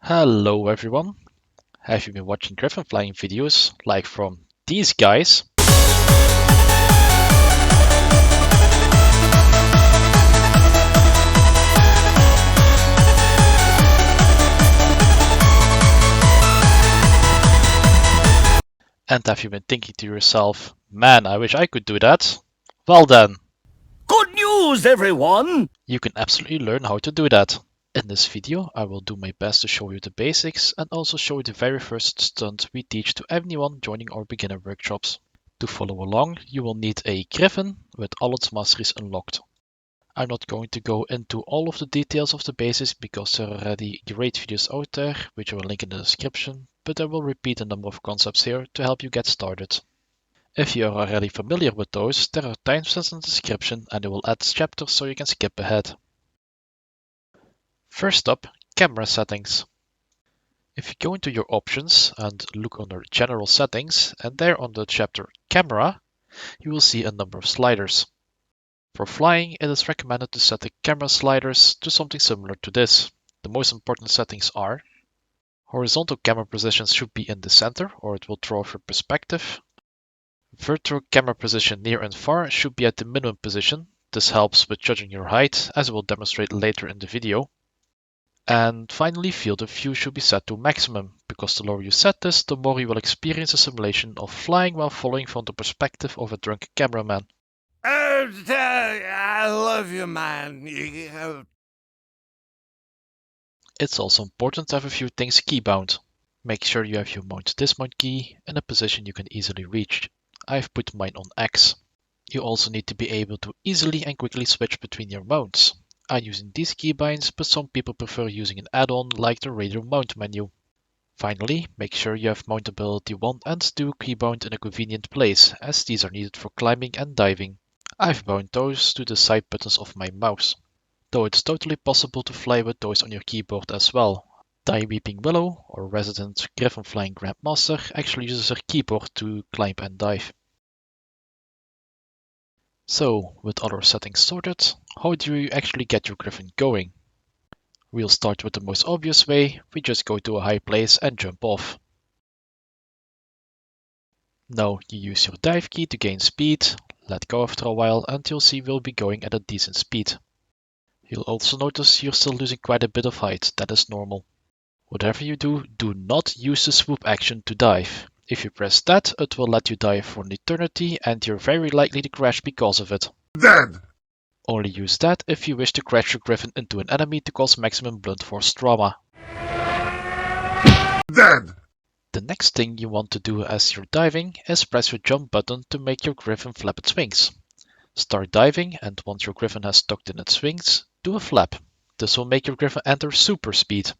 Hello everyone. Have you been watching Griffon flying videos like from these guys? And have you been thinking to yourself, man, I wish I could do that? Well then, Good news, everyone! you can absolutely learn how to do that. In this video, I will do my best to show you the basics and also show you the very first stunt we teach to anyone joining our beginner workshops. To follow along, you will need a Griffon with all its masteries unlocked. I'm not going to go into all of the details of the basics because there are already great videos out there, which I will link in the description, but I will repeat a number of concepts here to help you get started. If you are already familiar with those, there are timestamps in the description and I will add chapters so you can skip ahead. First up, camera settings. If you go into your options and look under general settings, and there on the chapter camera, you will see a number of sliders. For flying, it is recommended to set the camera sliders to something similar to this. The most important settings are: horizontal camera positions should be in the center or it will throw off your perspective. Vertical camera position near and far should be at the minimum position. This helps with judging your height, as I will demonstrate later in the video. And finally, field of view should be set to maximum, because the lower you set this, the more you will experience a simulation of flying while following from the perspective of a drunk cameraman. I love you, man. It's also important to have a few things keybound. Make sure you have your mount dismount key in a position you can easily reach. I've put mine on X. You also need to be able to easily and quickly switch between your mounts. I'm using these keybinds, but some people prefer using an add-on like the radio mount menu. Finally, make sure you have mountability 1 and 2 keybound in a convenient place, as these are needed for climbing and diving. I've bound those to the side buttons of my mouse, though it's totally possible to fly with those on your keyboard as well. Die-weeping Willow, or resident Griffon flying Grandmaster, actually uses her keyboard to climb and dive. So, with all our settings sorted, how do you actually get your Griffon going? We'll start with the most obvious way, we just go to a high place and jump off. Now you use your dive key to gain speed, let go after a while and you'll see we'll be going at a decent speed. You'll also notice you're still losing quite a bit of height, that is normal. Whatever you do, do not use the swoop action to dive. If you press that, it will let you dive for an eternity and you're very likely to crash because of it. Dead! Only use that if you wish to crash your Griffon into an enemy to cause maximum blunt force trauma. Dead! The next thing you want to do as you're diving is press your jump button to make your Griffon flap its wings. Start diving and once your Griffon has tucked in its wings, do a flap. This will make your Griffon enter super speed.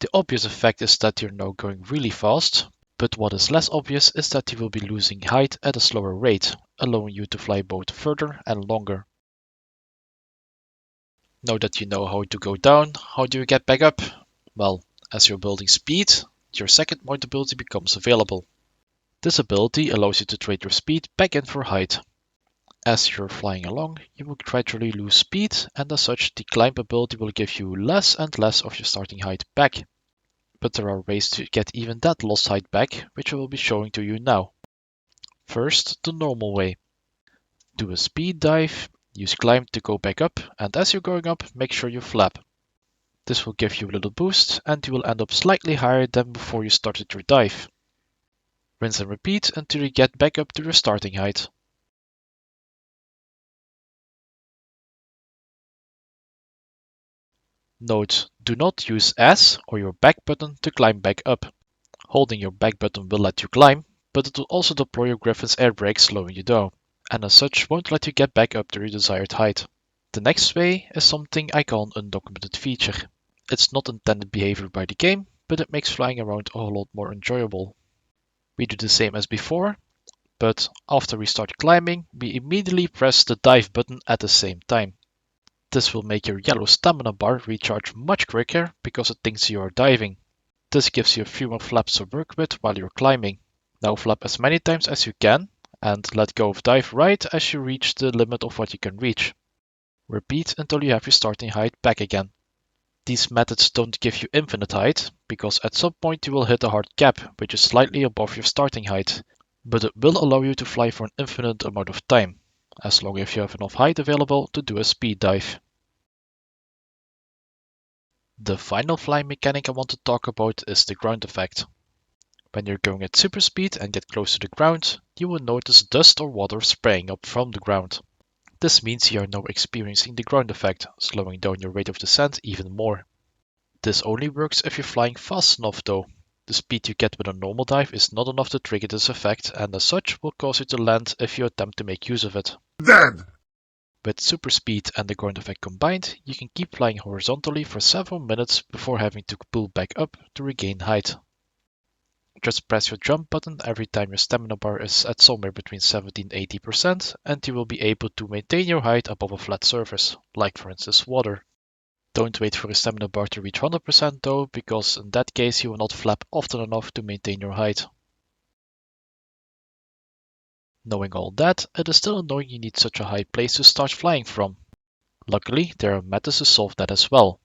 The obvious effect is that you're now going really fast, but what is less obvious is that you will be losing height at a slower rate, allowing you to fly both further and longer. Now that you know how to go down, how do you get back up? Well, as you're building speed, your second mount ability becomes available. This ability allows you to trade your speed back in for height. As you're flying along, you will gradually lose speed, and as such, the climb ability will give you less and less of your starting height back. But there are ways to get even that lost height back, which I will be showing to you now. First, the normal way. Do a speed dive, use climb to go back up, and as you're going up, make sure you flap. This will give you a little boost, and you will end up slightly higher than before you started your dive. Rinse and repeat until you get back up to your starting height. Note, do not use S or your back button to climb back up. Holding your back button will let you climb, but it will also deploy your Griffon's air brake, slowing you down, and as such won't let you get back up to your desired height. The next way is something I call an undocumented feature. It's not intended behavior by the game, but it makes flying around a whole lot more enjoyable. We do the same as before, but after we start climbing, we immediately press the dive button at the same time. This will make your yellow stamina bar recharge much quicker because it thinks you are diving. This gives you a few more flaps to work with while you're climbing. Now flap as many times as you can and let go of dive right as you reach the limit of what you can reach. Repeat until you have your starting height back again. These methods don't give you infinite height, because at some point you will hit a hard cap, which is slightly above your starting height, but it will allow you to fly for an infinite amount of time, as long as you have enough height available to do a speed dive. The final flying mechanic I want to talk about is the ground effect. When you're going at super speed and get close to the ground, you will notice dust or water spraying up from the ground. This means you are now experiencing the ground effect, slowing down your rate of descent even more. This only works if you're flying fast enough though. The speed you get with a normal dive is not enough to trigger this effect, and as such will cause you to land if you attempt to make use of it. Dead! With super speed and the ground effect combined, you can keep flying horizontally for several minutes before having to pull back up to regain height. Just press your jump button every time your stamina bar is at somewhere between 70 and 80%, and you will be able to maintain your height above a flat surface, like for instance water. Don't wait for your stamina bar to reach 100% though, because in that case you will not flap often enough to maintain your height. Knowing all that, it is still annoying you need such a high place to start flying from. Luckily, there are methods to solve that as well.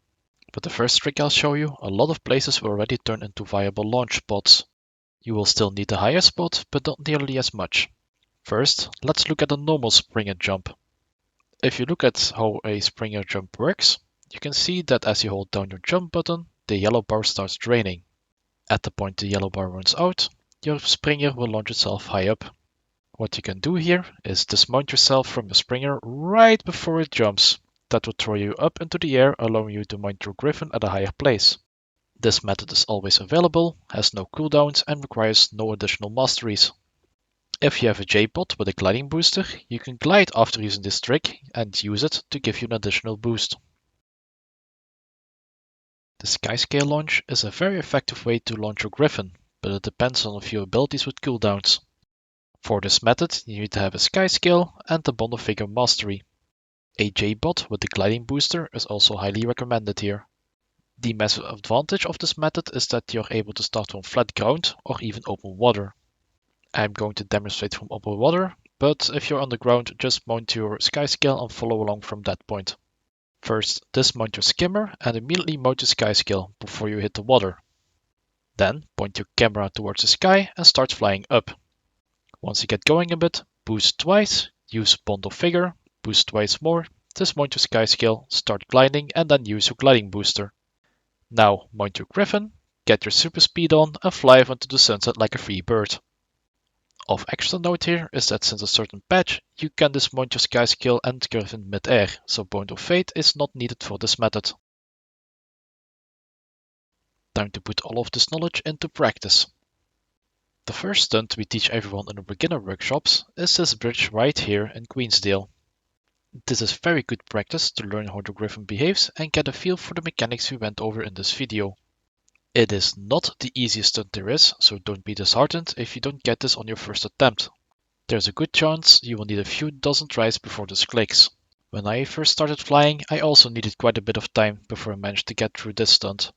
But the first trick I'll show you, a lot of places will already turn into viable launch spots. You will still need a higher spot, but not nearly as much. First, let's look at a normal springer jump. If you look at how a springer jump works, you can see that as you hold down your jump button, the yellow bar starts draining. At the point the yellow bar runs out, your springer will launch itself high up. What you can do here is dismount yourself from your springer right before it jumps. That will throw you up into the air, allowing you to mount your Griffon at a higher place. This method is always available, has no cooldowns, and requires no additional masteries. If you have a J-pod with a gliding booster, you can glide after using this trick and use it to give you an additional boost. The Skyscale Launch is a very effective way to launch your Griffon, but it depends on a few abilities with cooldowns. For this method, you need to have a Skyscale and a Bond of Vigor Mastery. A J-bot with the gliding booster is also highly recommended here. The massive advantage of this method is that you're able to start from flat ground or even open water. I'm going to demonstrate from open water, but if you're on the ground, just mount your Skyscale and follow along from that point. First, dismount your skimmer and immediately mount the Skyscale before you hit the water. Then, point your camera towards the sky and start flying up. Once you get going a bit, boost twice, use Bond of Vigor, boost twice more, dismount your Skyscale, start gliding and then use your gliding booster. Now mount your Griffon, get your super speed on and fly off into the sunset like a free bird. Of extra note here is that since a certain patch, you can dismount your Skyscale and Griffon mid-air, so Bond of Fate is not needed for this method. Time to put all of this knowledge into practice. The first stunt we teach everyone in the beginner workshops is this bridge right here in Queensdale. This is very good practice to learn how the Griffon behaves and get a feel for the mechanics we went over in this video. It is not the easiest stunt there is, so don't be disheartened if you don't get this on your first attempt. There's a good chance you will need a few dozen tries before this clicks. When I first started flying, I also needed quite a bit of time before I managed to get through this stunt.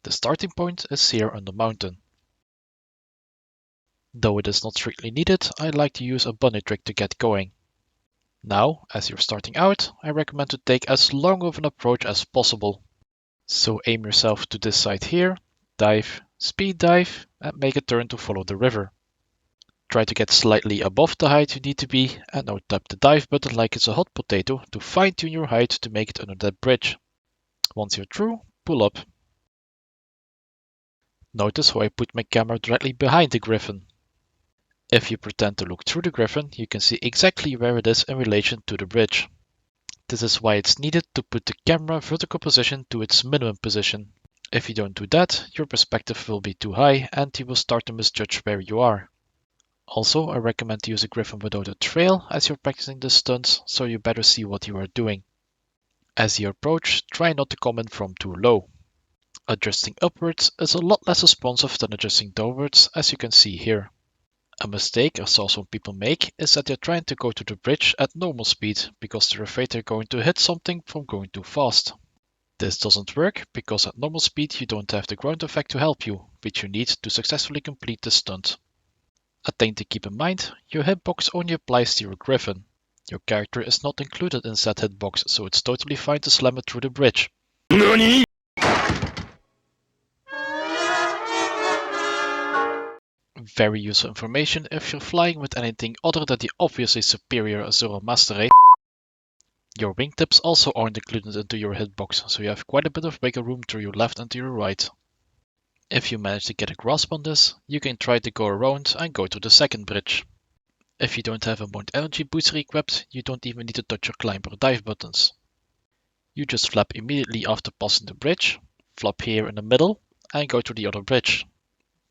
The starting point is here on the mountain. Though it is not strictly needed, I like to use a bunny trick to get going. Now, as you're starting out, I recommend to take as long of an approach as possible. So aim yourself to this side here, dive, speed dive, and make a turn to follow the river. Try to get slightly above the height you need to be, and now tap the dive button like it's a hot potato to fine-tune your height to make it under that bridge. Once you're through, pull up. Notice how I put my camera directly behind the Griffon. If you pretend to look through the Griffon, you can see exactly where it is in relation to the bridge. This is why it's needed to put the camera vertical position to its minimum position. If you don't do that, your perspective will be too high and you will start to misjudge where you are. Also, I recommend to use a Griffon without a trail as you're practicing the stunts, so you better see what you are doing. As you approach, try not to come in from too low. Adjusting upwards is a lot less responsive than adjusting downwards, as you can see here. A mistake I saw some people make is that they're trying to go to the bridge at normal speed because they're afraid they're going to hit something from going too fast. This doesn't work because at normal speed you don't have the ground effect to help you, which you need to successfully complete this stunt. A thing to keep in mind, your hitbox only applies to your Griffon. Your character is not included in said hitbox, so it's totally fine to slam it through the bridge. NANI?! Very useful information if you're flying with anything other than the obviously superior Azura Master Race. Your wingtips also aren't included into your hitbox, so you have quite a bit of wiggle room to your left and to your right. If you manage to get a grasp on this, you can try to go around and go to the second bridge. If you don't have a mount energy booster equipped, you don't even need to touch your climb or dive buttons. You just flap immediately after passing the bridge, flap here in the middle, and go to the other bridge.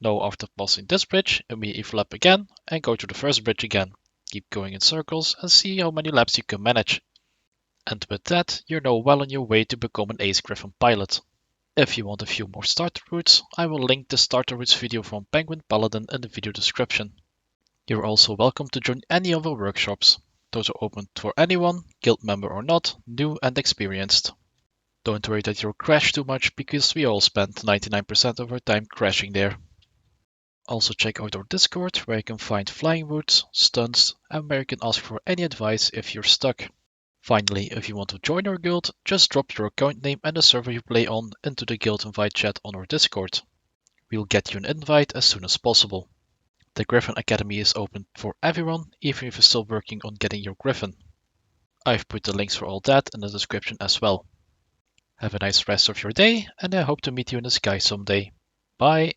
Now after passing this bridge, immediately flap again and go to the first bridge again. Keep going in circles and see how many laps you can manage. And with that, you're now well on your way to become an Ace Griffon pilot. If you want a few more starter routes, I will link the starter routes video from Penguin Paladin in the video description. You're also welcome to join any of our workshops. Those are open for anyone, guild member or not, new and experienced. Don't worry that you'll crash too much because we all spend 99% of our time crashing there. Also check out our Discord where you can find flying routes, stunts, and where you can ask for any advice if you're stuck. Finally, if you want to join our guild, just drop your account name and the server you play on into the guild invite chat on our Discord. We'll get you an invite as soon as possible. The Griffon Academy is open for everyone, even if you're still working on getting your Griffon. I've put the links for all that in the description as well. Have a nice rest of your day, and I hope to meet you in the sky someday. Bye!